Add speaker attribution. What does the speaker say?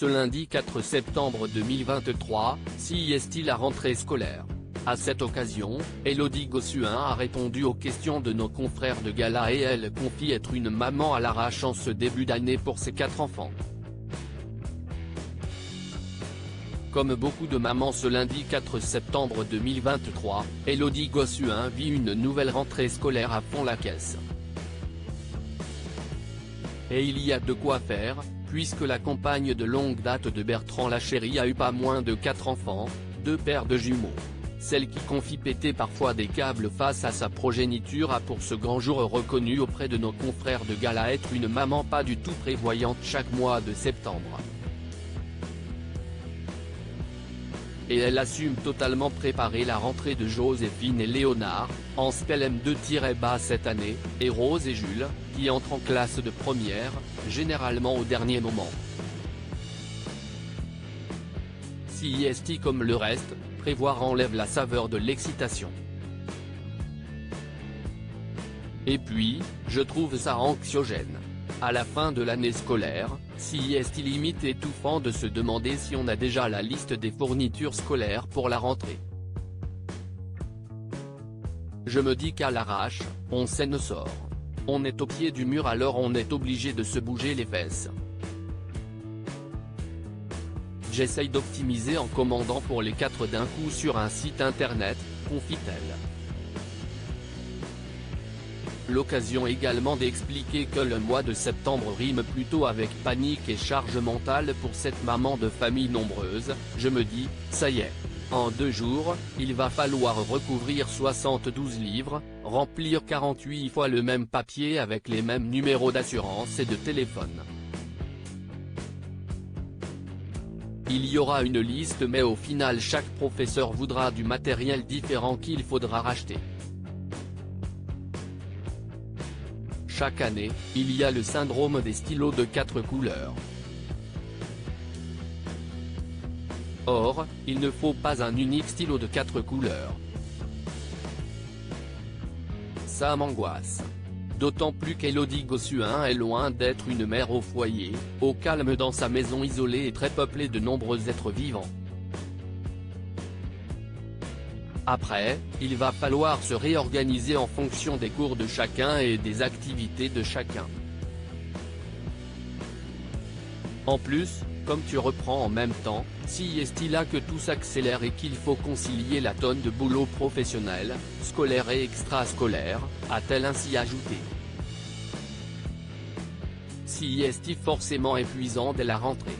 Speaker 1: Ce lundi 4 septembre 2023, CIST la rentrée scolaire. À cette occasion, Élodie Gossuin a répondu aux questions de nos confrères de Gala et elle confie être une maman à l'arrache en ce début d'année pour ses 4 enfants. Comme beaucoup de mamans ce lundi 4 septembre 2023, Élodie Gossuin vit une nouvelle rentrée scolaire à fond la caisse. Et il y a de quoi faire, puisque la compagne de longue date de Bertrand Lachérie a eu pas moins de 4 enfants, 2 paires de jumeaux. Celle qui confie péter parfois des câbles face à sa progéniture a pour ce grand jour reconnu auprès de nos confrères de Gala être une maman pas du tout prévoyante chaque mois de septembre. Et elle assume totalement préparer la rentrée de Joséphine et Léonard, en SPEL M2-bas cette année, et Rose et Jules, qui entrent en classe de première, généralement au dernier moment. CIST comme le reste, prévoir enlève la saveur de l'excitation. Et puis, je trouve ça anxiogène. À la fin de l'année scolaire, CIST limite étouffant de se demander si on a déjà la liste des fournitures scolaires pour la rentrée. Je me dis qu'à l'arrache, on s'en sort. On est au pied du mur alors on est obligé de se bouger les fesses. J'essaye d'optimiser en commandant pour les 4 d'un coup sur un site internet, confie-t-elle. L'occasion également d'expliquer que le mois de septembre rime plutôt avec panique et charge mentale pour cette maman de famille nombreuse. Je me dis, ça y est. En 2 jours, il va falloir recouvrir 72 livres, remplir 48 fois le même papier avec les mêmes numéros d'assurance et de téléphone. Il y aura une liste mais au final chaque professeur voudra du matériel différent qu'il faudra racheter. Chaque année, il y a le syndrome des stylos de 4 couleurs. Or, il ne faut pas un unique stylo de 4 couleurs. Ça m'angoisse. D'autant plus qu'Élodie Gossuin est loin d'être une mère au foyer, au calme dans sa maison isolée et très peuplée de nombreux êtres vivants. Après, il va falloir se réorganiser en fonction des cours de chacun et des activités de chacun. En plus, comme tu reprends en même temps, si est-il là que tout s'accélère et qu'il faut concilier la tonne de boulot professionnel, scolaire et extrascolaire, a-t-elle ainsi ajouté. Si est-il forcément épuisant dès la rentrée.